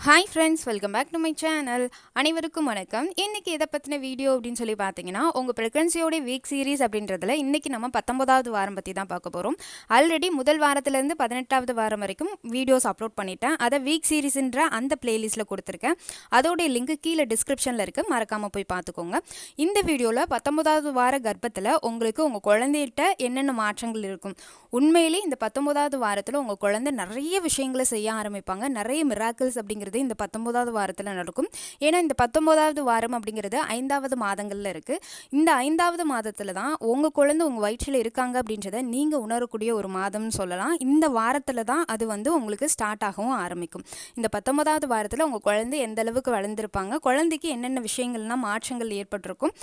Hi friends, welcome back to my channel. அனைவருக்கும் வணக்கம். இன்றைக்கி எதை பற்றின வீடியோ அப்படின்னு சொல்லி பார்த்தீங்கன்னா, உங்கள் ப்ரெக்னன்சியோட வீக் சீரீஸ் அப்படின்றதுல இன்றைக்கி நம்ம 19வது வாரம் பற்றி தான் பார்க்க போகிறோம். ஆல்ரெடி முதல் வாரத்துலேருந்து 18வது வாரம் வரைக்கும் வீடியோஸ் அப்லோட் பண்ணிட்டேன். அதை வீக் சீரீஸ்ன்ற அந்த பிளேலிஸ்ட்டில் கொடுத்துருக்கேன். அதோடைய லிங்க் கீழே டிஸ்கிரிப்ஷனில் இருக்குது, மறக்காமல் போய் பார்த்துக்கோங்க. இந்த வீடியோவில் 19வது வார கர்ப்பத்தில் உங்களுக்கு உங்கள் குழந்தைகிட்ட என்னென்ன மாற்றங்கள் இருக்கும், உண்மையிலே இந்த 19வது வாரத்தில் உங்கள் குழந்தை நிறைய விஷயங்களை செய்ய ஆரம்பிப்பாங்க. நிறைய மிராக்கிள்ஸ் அப்படிங்கிறது இந்த 19வது வாரத்தில் நடக்கும். ஏன்னா இந்த 19வது வாரம் அப்படிங்கிறது 5வது மாதங்களில் இருக்குது. இந்த 5வது மாதத்தில் தான் உங்கள் குழந்தை உங்கள் வயிற்றில் இருக்காங்க அப்படின்றத நீங்கள் உணரக்கூடிய ஒரு மாதம்னு சொல்லலாம். இந்த வாரத்தில் தான் அது உங்களுக்கு ஸ்டார்ட் ஆகவும் ஆரம்பிக்கும். இந்த 19வது வாரத்தில் உங்கள் குழந்தை எந்த அளவுக்கு வளர்ந்துருப்பாங்க, குழந்தைக்கு என்னென்ன விஷயங்கள்லாம் மாற்றங்கள் ஏற்பட்டிருக்கும்,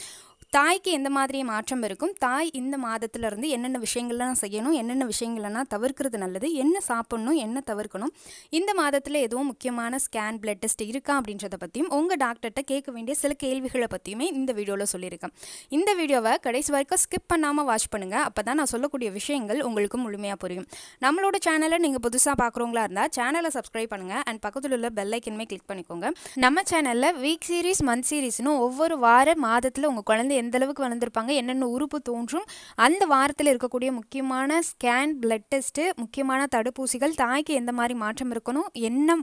தாய்க்கு எந்த மாதிரி மாற்றம் இருக்கும், தாய் இந்த மாதத்துலேருந்து என்னென்ன விஷயங்கள்லாம் செய்யணும், என்னென்ன விஷயங்கள்லாம் தவிர்க்கிறது நல்லது, என்ன சாப்பிட்ணும், என்ன தவிர்க்கணும், இந்த மாதத்தில் எதுவும் முக்கியமான ஸ்கேன் பிளட் டெஸ்ட் இருக்கா அப்படின்றத பற்றியும் உங்கள் டாக்டர்கிட்ட கேட்க வேண்டிய சில கேள்விகளை பற்றியுமே இந்த வீடியோவில் சொல்லியிருக்கேன். இந்த வீடியோவை கடைசி வரைக்கும் ஸ்கிப் பண்ணாமல் வாட்ச் பண்ணுங்கள். அப்போ தான் நான் சொல்லக்கூடிய விஷயங்கள் உங்களுக்கு முழுமையாக புரியும். நம்மளோட சேனலை நீங்கள் புதுசாக பார்க்குறவங்களா இருந்தால் சேனலை சப்ஸ்கிரைப் பண்ணுங்கள் அண்ட் பக்கத்தில் உள்ள பெல் ஐக்கனுமே கிளிக் பண்ணிக்கோங்க. நம்ம சேனலில் வீக் சீரீஸ், மந்த் சீரீஸ்னு ஒவ்வொரு மாதத்தில் உங்கள் குழந்தை எந்த அளவுக்கு வளர்ந்துருப்பாங்க, என்னென்ன உறுப்பு தோன்றும், அந்த வாரத்தில் இருக்கக்கூடிய முக்கியமான ஸ்கேன் பிளட் டெஸ்ட்டு, முக்கியமான தடுப்பூசிகள், தாய்க்கு எந்த மாதிரி மாற்றம் இருக்கணும், என்ன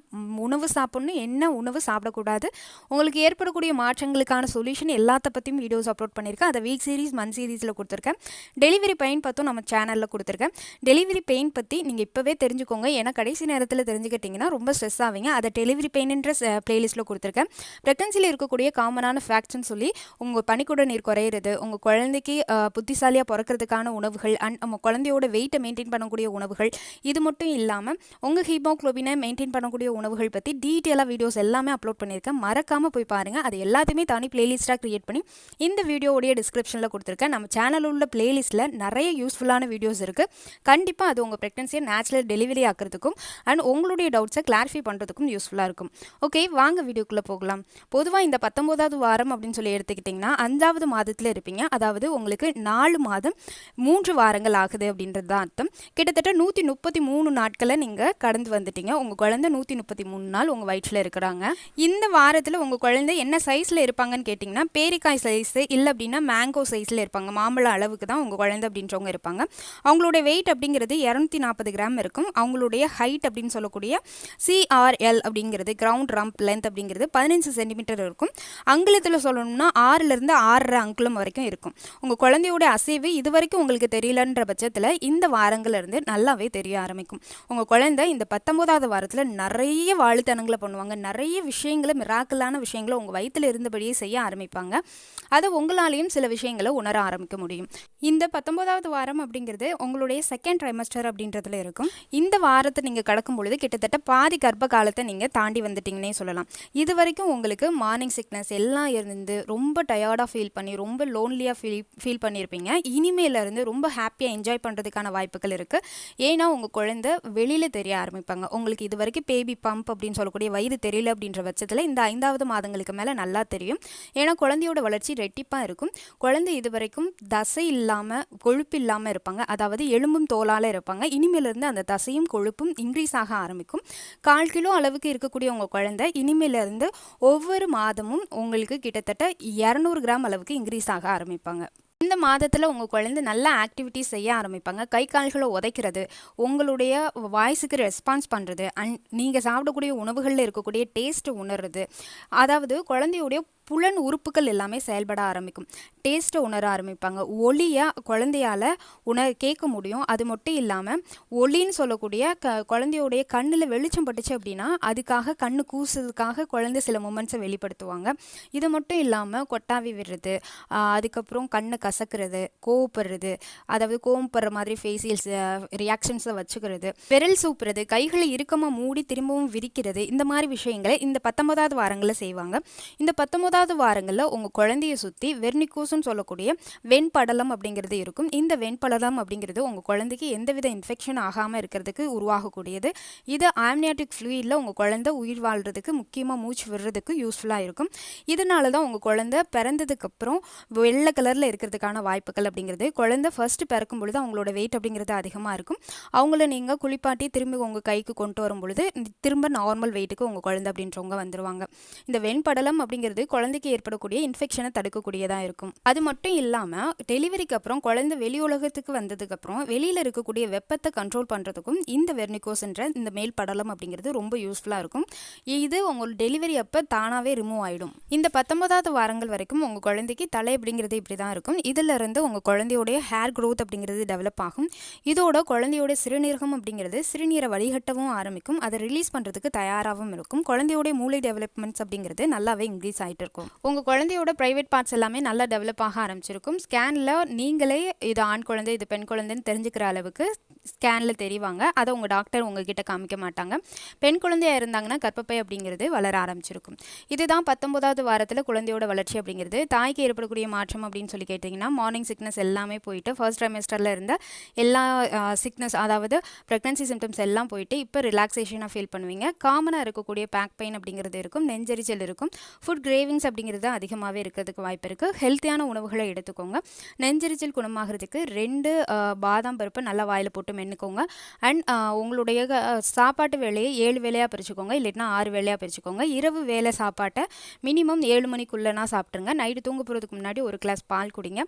உணவு சாப்பிடணும், என்ன உணவு சாப்பிடக்கூடாது, உங்களுக்கு ஏற்படக்கூடிய மாற்றங்களுக்கான சொல்யூஷன் எல்லாத்த பற்றியும் வீடியோஸ் அப்லோட் பண்ணியிருக்கேன். அதை வீக் சீரீஸ், மந்த் சீரீஸில் கொடுத்துருக்கேன். டெலிவரி பெயின் பற்றும் நம்ம சேனலில் கொடுத்துருக்கேன். டெலிவரி பெயின் பற்றி நீங்கள் இப்போவே தெரிஞ்சுக்கோங்க. ஏன்னா கடைசி நேரத்தில் தெரிஞ்சுக்கிட்டிங்கன்னா ரொம்ப ஸ்ட்ரெஸ் ஆவீங்க. அதை டெலிவரி பெயின்ன்ற பிளேலிஸ்ட்டில் கொடுத்துருக்கேன். ப்ரெக்னன்சியில் இருக்கக்கூடிய காமனான ஃபேக்ட்ஸ்ன்னு சொல்லி உங்கள் பனிக்கூட நீர் குறையிறது, உங்கள் குழந்தைக்கு புத்திசாலியாக பிறக்கிறதுக்கான உணவுகள் அண்ட் நம்ம குழந்தையோட வெயிட்டை மெயின்டைன் பண்ணக்கூடிய உணவுகள், இது மட்டும் இல்லாமல் உங்கள் ஹீமோக்ளோபினை மெயின்டைன் பண்ணக்கூடிய உணவுகள் பற்றி டீட்டெயிலாக வீடியோஸ் எல்லாமே அப்லோட் பண்ணியிருக்கேன். மறக்காமல் போய் பாருங்கள். அது எல்லாத்தையுமே தனி பிளேலிஸ்ட்டாக க்ரியேட் பண்ணி இந்த வீடியோடைய டிஸ்கிரிப்ஷனில் கொடுத்துருக்கேன். நம்ம சேனலில் உள்ள பிளேலிஸ்ட்டில் நிறைய யூஸ்ஃபுல்லான வீடியோஸ் இருக்குது. கண்டிப்பாக அது உங்கள் ப்ரெக்னன்சியை நேச்சுரல் டெலிவரி ஆக்கிறதுக்கும் அண்ட் உங்களுடைய டவுட்ஸை கிளாரிஃபை பண்ணுறதுக்கும் யூஸ்ஃபுல்லாக இருக்கும். ஓகே, வாங்க வீடியோக்குள்ளே போகலாம். பொதுவாக இந்த 19வது வாரம் அப்படின்னு சொல்லி எடுத்துக்கிட்டிங்கன்னா 5வது மாதத்தில் இருப்பீங்க. அதாவது உங்களுக்கு 4 மாதம் 3 வாரங்கள் ஆகுது அப்படின்றது தான் அர்த்தம். கிட்டத்தட்ட 133 நாட்களை நீங்கள் கடந்து வந்துட்டீங்க. உங்கள் குழந்தை 133 நாள் உங்கள் வயிற்றில் இருக்கிறாங்க. இந்த வாரத்தில் உங்கள் குழந்தை என்ன சைஸில் இருப்பாங்கன்னு கேட்டிங்கன்னா, பேரிக்காய் சைஸு இல்லை அப்படின்னா மேங்கோ சைஸில் இருப்பாங்க. மாம்பழ அளவுக்கு தான் உங்கள் குழந்தை அப்படின்றவங்க இருப்பாங்க. அவங்களுடைய வெயிட் அப்படிங்கிறது 240 கிராம் இருக்கும். அவங்களுடைய ஹைட் அப்படின்னு சொல்லக்கூடிய CRL அப்படிங்கிறது, கிரவுண்ட் ரம்ப் லென்த் அப்படிங்கிறது 15 சென்டிமீட்டர் இருக்கும். அங்குலத்தில் சொல்லணும்னா 6லேருந்து 6.5 அங்குலம் வரைக்கும் இருக்கும். உங்கள் குழந்தையோட அசைவு இது வரைக்கும் உங்களுக்கு தெரியலன்ற பட்சத்தில் இந்த வாரங்கள்லேருந்து நல்லாவே தெரிய ஆரம்பிக்கும். உங்கள் குழந்தை இந்த 19வது வாரத்தில் நிறைய வாழுத்தனங்களை பண்ணுவாங்க. நிறைய விஷயங்களை, மிராக்கலான விஷயங்களை உங்கள் வயிற்றில் இருந்தபடியே செய்ய ஆரம்பிப்பாங்க. அதை உங்களாலேயும் சில விஷயங்களை உணர ஆரம்பிக்க முடியும். இந்த 19வது வாரம் அப்படிங்கிறது உங்களுடைய செகண்ட் ட்ரைமஸ்டர் அப்படின்றதுல இருக்கும். இந்த வாரத்தை நீங்கள் கடக்கும் பொழுது கிட்டத்தட்ட பாதி கர்ப்ப காலத்தை நீங்கள் தாண்டி வந்துட்டீங்கன்னே சொல்லலாம். இது வரைக்கும் உங்களுக்கு மார்னிங் சிக்னஸ் எல்லாம் இருந்து ரொம்ப டயர்டாக ஃபீல் பண்ணி, ரொம்ப லோன்லியாக ஃபீல் பண்ணியிருப்பீங்க. இனிமேலேருந்து ரொம்ப ஹாப்பியாக என்ஜாய் பண்ணுறதுக்கான வாய்ப்புகள் இருக்குது. ஏன்னா உங்கள் குழந்தை வெளியில் தெரிய ஆரம்பிப்பாங்க. உங்களுக்கு இது வரைக்கும் பேபி பம்ப் அப்படின்னு சொல்லக்கூடிய வயிறு தெரியல அப்படின்ற பட்சத்தில் இந்த 5வது மாதங்களுக்கு மேலே நல்லா தெரியும். ஏன்னா குழந்தையோட வளர்ச்சி ரெட்டிப்பாக இருக்கும். குழந்தை இது வரைக்கும் தசை இல்லாமல், கொழுப்பு இல்லாமல் இருப்பாங்க. அதாவது எலும்பும் தோலால் இருப்பாங்க. இனிமேலேருந்து அந்த தசையும் கொழுப்பும் இன்க்ரீஸ் ஆக ஆரம்பிக்கும். 1/4 கிலோ அளவுக்கு இருக்கக்கூடிய உங்கள் குழந்தை இனிமேலேருந்து ஒவ்வொரு மாதமும் உங்களுக்கு கிட்டத்தட்ட 200 கிராம் அளவுக்கு இன்க்ரீஸ் ஆக ஆரம்பிப்பாங்க. இந்த மாதத்தில் உங்கள் குழந்தை நல்ல ஆக்டிவிட்டிஸ் செய்ய ஆரம்பிப்பாங்க. கை கால்களை உதைக்கிறது, உங்களுடைய வாய்ஸுக்கு ரெஸ்பான்ஸ் பண்ணுறது அண்ட் நீங்கள் சாப்பிடக்கூடிய உணவுகளில் இருக்கக்கூடிய டேஸ்ட்டு உணர்றது, அதாவது குழந்தையுடைய புலன் உறுப்புகள் எல்லாமே செயல்பட ஆரம்பிக்கும். டேஸ்ட்டை உணர ஆரம்பிப்பாங்க. ஒளியாக குழந்தையால் கேட்க முடியும். அது மட்டும் இல்லாமல் ஒளின்னு சொல்லக்கூடிய குழந்தையோடைய கண்ணில் வெளிச்சம் பட்டுச்சு அப்படின்னா அதுக்காக கண்ணு கூசுறதுக்காக குழந்தை சில மூமெண்ட்ஸை வெளிப்படுத்துவாங்க. இது மட்டும் இல்லாமல் கொட்டாவி விடுறது, அதுக்கப்புறம் கண்ணை கசக்கிறது, கோவப்படுறது, அதாவது கோவப்படுற மாதிரி ஃபேஷியல்ஸ் ரியாக்ஷன்ஸை வச்சுக்கிறது, விரல் சூப்புறது, கைகளை இறுக்கமாக மூடி திரும்பவும் விரிக்கிறது, இந்த மாதிரி விஷயங்களை இந்த 19வது வாரங்களில் செய்வாங்க. இந்த 19வது 19வது வாரங்களில் உங்கள் குழந்தையை சுற்றி வெர்னிகோஸ்ன்னு சொல்லக்கூடிய வெண்படலம் அப்படிங்கிறது இருக்கும். இந்த வெண்படலம் அப்படிங்கிறது உங்கள் குழந்தைக்கு எந்தவித இன்ஃபெக்ஷன் ஆகாமல் இருக்கிறதுக்கு உருவாகக்கூடியது. இது ஆம்னியாட்டிக் ஃப்ளூயிடில் உங்கள் குழந்தை உயிர் வாழ்கிறதுக்கு, முக்கியமாக மூச்சு விடுறதுக்கு யூஸ்ஃபுல்லாக இருக்கும். இதனால தான் உங்கள் குழந்தை பிறந்ததுக்கப்புறம் வெள்ளை கலரில் இருக்கிறதுக்கான வாய்ப்புகள் அப்படிங்கிறது, குழந்தை ஃபர்ஸ்ட் பிறக்கும் பொழுது அவங்களோட வெயிட் அப்படிங்கிறது அதிகமாக இருக்கும். அவங்கள நீங்கள் குளிப்பாட்டி திரும்பி உங்கள் கைக்கு கொண்டு வரும் பொழுது திரும்ப நார்மல் வெயிட்டுக்கு உங்கள் குழந்தை அப்படின்றவங்க வந்துடுவாங்க. இந்த வெண்படலம் அப்படிங்கிறது குழந்தைக்கு ஏற்படக்கூடிய இன்ஃபெக்ஷனை தடுக்கக்கூடியதாக இருக்கும். அது மட்டும் இல்லாமல் டெலிவரிக்கு அப்புறம் குழந்தை வெளி உலகத்துக்கு வந்ததுக்கப்புறம் வெளியில் இருக்கக்கூடிய வெப்பத்தை கண்ட்ரோல் பண்ணுறதுக்கும் இந்த வெர்னிகோஸ்ன்ற இந்த மேல் படலம் அப்படிங்கிறது ரொம்ப யூஸ்ஃபுல்லாக இருக்கும். இது உங்கள் டெலிவரி அப்போ தானாகவே ரிமூவ் ஆகிடும். இந்த 19வது வாரங்கள் வரைக்கும் உங்கள் குழந்தைக்கு தலை அப்படிங்கிறது இப்படி தான் இருக்கும். இதிலிருந்து உங்கள் குழந்தையோடைய ஹேர் க்ரோத் அப்படிங்கிறது டெவலப் ஆகும். இதோட குழந்தையோட சிறுநீரகம் அப்படிங்கிறது சிறுநீரை வடிகட்டவும் ஆரம்பிக்கும். அதை ரிலீஸ் பண்ணுறதுக்கு தயாராகவும் இருக்கும். குழந்தையோட மூளை டெவலப்மெண்ட்ஸ் அப்படிங்கிறது நல்லாவே இன்க்ரீஸ் ஆகிட்டு இருக்கும். உங்கள் குழந்தையோட ப்ரைவேட் பார்ட்ஸ் எல்லாமே நல்லா டெவலப் ஆக ஆரம்பிச்சிருக்கும். ஸ்கேனில் நீங்களே இது ஆண் குழந்தை இது பெண் குழந்தைன்னு தெரிஞ்சுக்கிற அளவுக்கு ஸ்கேனில் தெரிவாங்க. அதை உங்கள் டாக்டர் உங்ககிட்ட காமிக்க மாட்டாங்க. பெண் குழந்தையாக இருந்தாங்கன்னா கர்ப்பப்பை அப்படிங்கிறது வளர ஆரம்பிச்சிருக்கும். இதுதான் 19வது வாரத்தில் குழந்தையோட வளர்ச்சி அப்படிங்கிறது. தாய்க்கு ஏற்படக்கூடிய மாற்றம் அப்படின்னு சொல்லி கேட்டிங்கன்னா மார்னிங் சிக்னஸ் எல்லாமே போயிட்டு ஃபர்ஸ்ட் ட்ரைமெஸ்டரில் இருந்த எல்லா சிக்னஸ், அதாவது ப்ரெக்னன்சி சிம்டம்ஸ் எல்லாம் போயிட்டு இப்போ ரிலாக்ஸேஷனாக ஃபீல் பண்ணுவீங்க. காமனாக இருக்கக்கூடிய பேக் பெயின் அப்படிங்கிறது இருக்கும், நெஞ்செரிச்சல் இருக்கும், ஃபுட் கிரேவிங்ஸ் அப்படிங்கிறது அதிகமாகவே இருக்கிறதுக்கு வாய்ப்பு இருக்குது. ஹெல்த்தியான உணவுகளை எடுத்துக்கோங்க. நெஞ்செரிச்சல் குணமாகிறதுக்கு 2 பாதாம் பருப்பு நல்லா வாயில் போட்டு மென்னுக்கோங்க. அண்ட் உங்களுடைய சாப்பாட்டு வேலையை 7 வேலையாக பிரிச்சுக்கோங்க, இல்லைன்னா 6 வேலையாக பிரிச்சுக்கோங்க. இரவு வேலை சாப்பாட்டை மினிமம் 7 மணிக்குள்ளனா சாப்பிட்ருங்க. நைட்டு தூங்க போகிறதுக்கு முன்னாடி ஒரு கிளாஸ் பால் குடிங்க.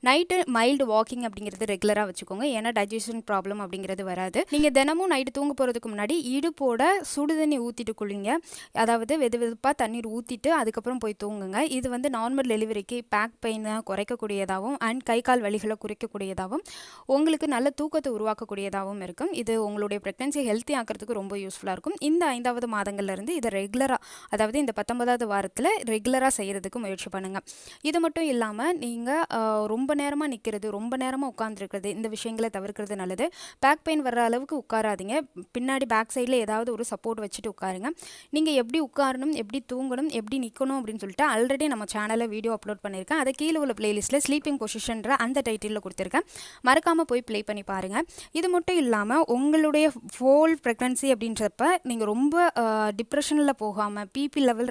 நைட்டு மைல்டு வாக்கிங் அப்படிங்கிறது ரெகுலராக வச்சுக்கோங்க, ஏன்னா டைஜஷன் ப்ராப்ளம் அப்படிங்கிறது வராது. நீங்கள் தினமும் நைட்டு தூங்க போகிறதுக்கு முன்னாடி இடுப்போட சுடுதண்ணி ஊற்றிட்டு குளிங்க, அதாவது வெதுவெதுப்பாக தண்ணீர் ஊற்றிட்டு அதுக்கப்புறம் போய் தூங்குங்க. இது வந்து நார்மல் டெலிவரிக்கு பேக் பெயினை குறைக்கக்கூடியதாகவும் அண்ட் கை கால் வலிகளை குறைக்கக்கூடியதாகவும் உங்களுக்கு நல்ல தூக்கத்தை உருவாக்கக்கூடியதாகவும் இருக்கும். இது உங்களுடைய ப்ரெக்னன்சி ஹெல்த்தி ஆக்கிறதுக்கு ரொம்ப யூஸ்ஃபுல்லாக இருக்கும். இந்த 5வது மாதங்கள்லேருந்து இதை ரெகுலராக, அதாவது இந்த 19வது வாரத்தில் ரெகுலராக செய்கிறதுக்கு முயற்சி பண்ணுங்கள். இது மட்டும் இல்லாமல் நீங்கள் ரொம்ப நேரமாக நிற்கிறது, ரொம்ப நேரமாக உட்காந்துருக்கிறது, இந்த விஷயங்களை தவிர்க்கிறது நல்லது. பேக் பெயின் வர்ற அளவுக்கு உட்காராதீங்க. பின்னாடி பேக் சைடில் ஏதாவது ஒரு சப்போர்ட் வச்சுட்டு உட்காருங்க. நீங்கள் எப்படி உட்காரணும், எப்படி தூங்கணும், எப்படி நிற்கணும் அப்படின்னு சொல்லிட்டு ஆல்ரெடி நம்ம சேனலில் வீடியோ அப்லோட் பண்ணியிருக்கேன். அதை கீழே உள்ள பிளேலிஸ்ட்டில் ஸ்லீப்பிங் பொசிஷன்ற அந்த டைட்டிலில் கொடுத்துருக்கேன். மறக்காமல் போய் ப்ளே பண்ணி பாருங்கள். இது மட்டும் இல்லாமல் உங்களுடைய ஹோல் ப்ரெக்னன்சி அப்படின்றப்ப நீங்கள் ரொம்ப டிப்ரெஷனில் போகாமல் பிபி லெவல்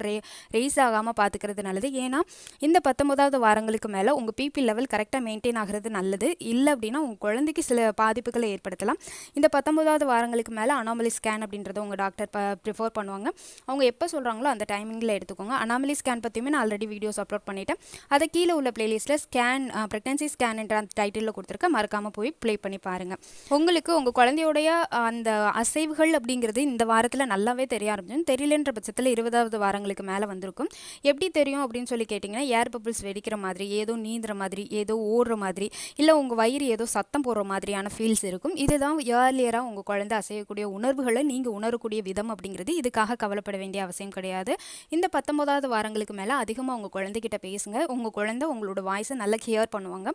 ரெய்ஸ் ஆகாமல் பார்த்துக்கிறது நல்லது. ஏன்னா இந்த 19வது வாரங்களுக்கு மேலே உங்கள் பிபி லெவல் கரெக்டாக மெயின்டைன் ஆகிறது நல்லது. இல்லை அப்படின்னா உங்கள் குழந்தைக்கு சில பாதிப்புகளை ஏற்படுத்தலாம். இந்த 19வது வாரங்களுக்கு மேலே அனாமலி ஸ்கேன் அப்படின்றத உங்கள் டாக்டர் ப்ரிஃபர் பண்ணுவாங்க. அவங்க எப்போ சொல்கிறாங்களோ அந்த டைமிங்கில் எடுத்துக்கோங்க. அனாமலி ஸ்கேன் பற்றியுமே நான் ஆல்ரெடி வீடியோஸ் அப்லோட் பண்ணிவிட்டேன். அதை கீழே உள்ள பிளேலிஸ்ட்டில் ஸ்கேன் ப்ரெக்னன்சி ஸ்கேன் என்ற அந்த டைட்டிலில் கொடுத்துருக்கேன். மறக்காமல் போய் ப்ளே பண்ணி பாருங்கள். உங்களுக்கு உங்கள் குழந்தையோடைய அந்த அசைவுகள் அப்படிங்கிறது இந்த வாரத்தில் நல்லாவே தெரிய ஆரம்பிச்சு. தெரியலன்ற பட்சத்தில் 20வது வாரங்களுக்கு மேலே வந்திருக்கும். எப்படி தெரியும் அப்படின்னு சொல்லி கேட்டிங்கன்னா, ஏர் பபிள்ஸ் வெடிக்கிற மாதிரி, ஏதோ நீந்துற மாதிரி, ஏதோ ஓடுற மாதிரி, இல்லை உங்கள் வயிறு ஏதோ சத்தம் போடுற மாதிரியான ஃபீல்ஸ் இருக்கும். இதுதான் ஏர்லியராக உங்கள் குழந்தை அசையக்கூடிய உணர்வுகளை நீங்கள் உணரக்கூடிய விதம் அப்படிங்கிறது. இதுக்காக கவலைப்பட வேண்டிய அவசியம் கிடையாது. இந்த 19வது வாரங்களுக்கு மேலே அதிகமாக உங்கள் குழந்தைகிட்ட பேசுங்க. உங்கள் குழந்தை உங்களோட வாய்ஸை நல்லா ஹியர் பண்ணுவாங்க.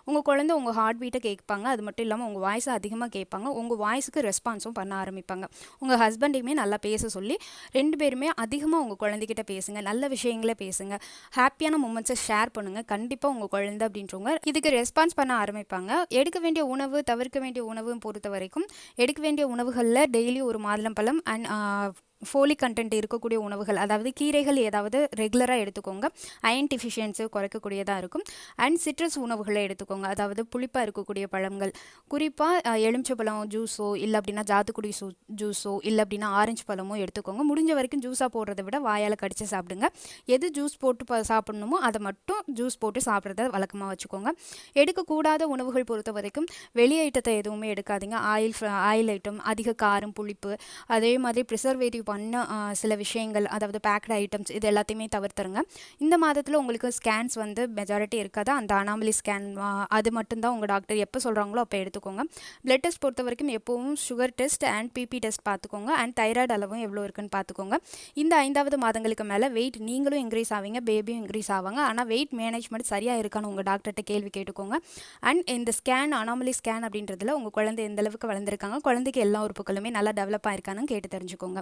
உங்கள் குழந்தை உங்கள் ஹார்ட் பீட்டை கேட்பாங்க. அது மட்டும் இல்லாமல் உங்கள் வாய்ஸை அதிகமாக கேட்பாங்க. உங்கள் வாய்ஸுக்கு ரெஸ்பான்ஸும் பண்ண ஆரம்பிப்பாங்க. உங்கள் ஹஸ்பண்டையுமே நல்லா பேச சொல்லி 2 பேருமே அதிகமாக உங்கள் குழந்தைகிட்ட பேசுங்க. நல்ல விஷயங்களை பேசுங்க. ஹாப்பியான மூமெண்ட்ஸை ஷேர் பண்ணுங்கள். கண்டிப்பாக உங்கள் குழந்தை அப்படின்றவங்க இதுக்கு ரெஸ்பான்ஸ் பண்ண ஆரம்பிப்பாங்க. எடுக்க வேண்டிய உணவு, தவிர்க்க வேண்டிய உணவு பொறுத்த வரைக்கும் எடுக்க வேண்டிய உணவுகளில் டெய்லி ஒரு மாதுளம்பழம் அண்ட் ஃபோலிக் கண்டென்ட் இருக்கக்கூடிய உணவுகள், அதாவது கீரைகள் ஏதாவது ரெகுலராக எடுத்துக்கோங்க. அயன் டிஃபிஷியன்ஸை குறைக்கக்கூடியதாக இருக்கும். அண்ட் சிட்ரஸ் உணவுகளை எடுத்துக்கோங்க, அதாவது புளிப்பாக இருக்கக்கூடிய பழங்கள், குறிப்பாக எலுமிச்சை ஜூஸோ இல்லை அப்படின்னா ஜாத்துக்குடி ஜூஸோ இல்லை அப்படின்னா ஆரஞ்சு பழமோ எடுத்துக்கோங்க. முடிஞ்ச வரைக்கும் ஜூஸாக போடுறத விட வாயால் கடித்து சாப்பிடுங்க. எது ஜூஸ் போட்டு சாப்பிடணுமோ அதை மட்டும் ஜூஸ் போட்டு சாப்பிட்றத வழக்கமாக வச்சுக்கோங்க. எடுக்கக்கூடாத உணவுகள் பொறுத்த வரைக்கும் வெளி ஐட்டத்தை எதுவுமே எடுக்காதீங்க. ஆயில் ஐட்டம், அதிக காரம், புளிப்பு, அதே மாதிரி ப்ரிசர்வேட்டிவ் பண்ண சில விஷயங்கள், அதாவது பேக்டு ஐட்டம்ஸ், இது எல்லாத்தையுமே தவிர்த்துருங்க. இந்த மாதத்தில் உங்களுக்கு ஸ்கேன்ஸ் வந்து மெஜாரிட்டி இருக்காது. அந்த அனாமலி ஸ்கேன் அது மட்டும்தான் உங்கள் டாக்டர் எப்போ சொல்கிறாங்களோ அப்போ எடுத்துக்கோங்க. பிளட் டெஸ்ட் பொறுத்த வரைக்கும் எப்போவும் sugar test and BP test பார்த்துக்கோங்க. அண்ட் தைராய்டு அளவும் எவ்வளோ இருக்குன்னு பார்த்துக்கோங்க. இந்த 5வது மாதங்களுக்கு மேலே வெயிட் நீங்களும் இன்க்ரீஸ் ஆவீங்க, பேபியும் இன்க்ரீஸ் ஆவாங்க. ஆனால் வெயிட் மேனேஜ்மெண்ட் சரியாக இருக்கான்னு உங்கள் டாக்டர்கிட்ட கேள்வி கேட்டுக்கோங்க. அண்ட் இந்த ஸ்கேன், அனாமலி ஸ்கேன் அப்படின்றதுல உங்கள் குழந்தை எந்த அளவுக்கு வளர்ந்துருக்காங்க, குழந்தைக்கு எல்லா உறுப்புகளுமே நல்லா டெவலப் ஆயிருக்கான்னு கேட்டு தெரிஞ்சுக்கோங்க.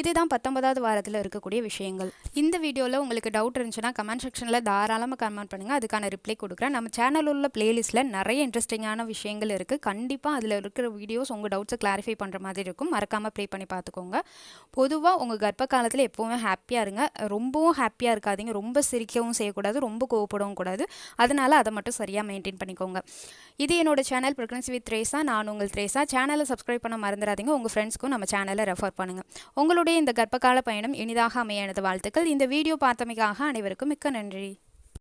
இதுதான் 19வது வாரத்தில் இருக்கக்கூடிய விஷயங்கள். இந்த வீடியோவில் உங்களுக்கு டவுட் இருந்துச்சுன்னா கமெண்ட் செக்ஷனில் தாராளமாக கமெண்ட் பண்ணுங்கள், அதுக்கான ரிப்ளை கொடுக்குறேன். நம்ம சேனலில் உள்ள பிளேலிஸ்ட்டில் நிறைய இன்ட்ரெஸ்டிங்கான விஷயங்கள் இருக்குது. கண்டிப்பாக அதில் இருக்கிற வீடியோஸ் உங்கள் டவுட்ஸை கிளாரிஃபை பண்ணுற மாதிரி இருக்கும். மறக்காமல் ப்ளே பண்ணி பார்த்துக்கோங்க. பொதுவாக உங்கள் கர்ப்ப காலத்தில் எப்போவுமே ஹாப்பியாக இருங்க. ரொம்பவும் ஹாப்பியாக இருக்காதீங்க, ரொம்ப சிரிக்கவும் செய்யக்கூடாது, ரொம்ப கோவப்படவும் கூடாது. அதனால் அதை மட்டும் சரியாக மெயின்டைன் பண்ணிக்கோங்க. இது என்னோட சேனல் ப்ரெக்னன்சி வித் த்ரேசா. நான் உங்கள் த்ரேசா. சேனலை சப்ஸ்கிரைப் பண்ண மறந்துடாதீங்க. உங்கள் ஃப்ரெண்ட்ஸ்க்கும் நம்ம சேனலை ரெஃபர் பண்ணுங்கள். உங்களுடைய இந்த கர்ப்பகால பயணம் இனிதாக அமைய எனது வாழ்த்துக்கள். இந்த வீடியோ பார்த்தமைக்காக அனைவருக்கும் மிக்க நன்றி.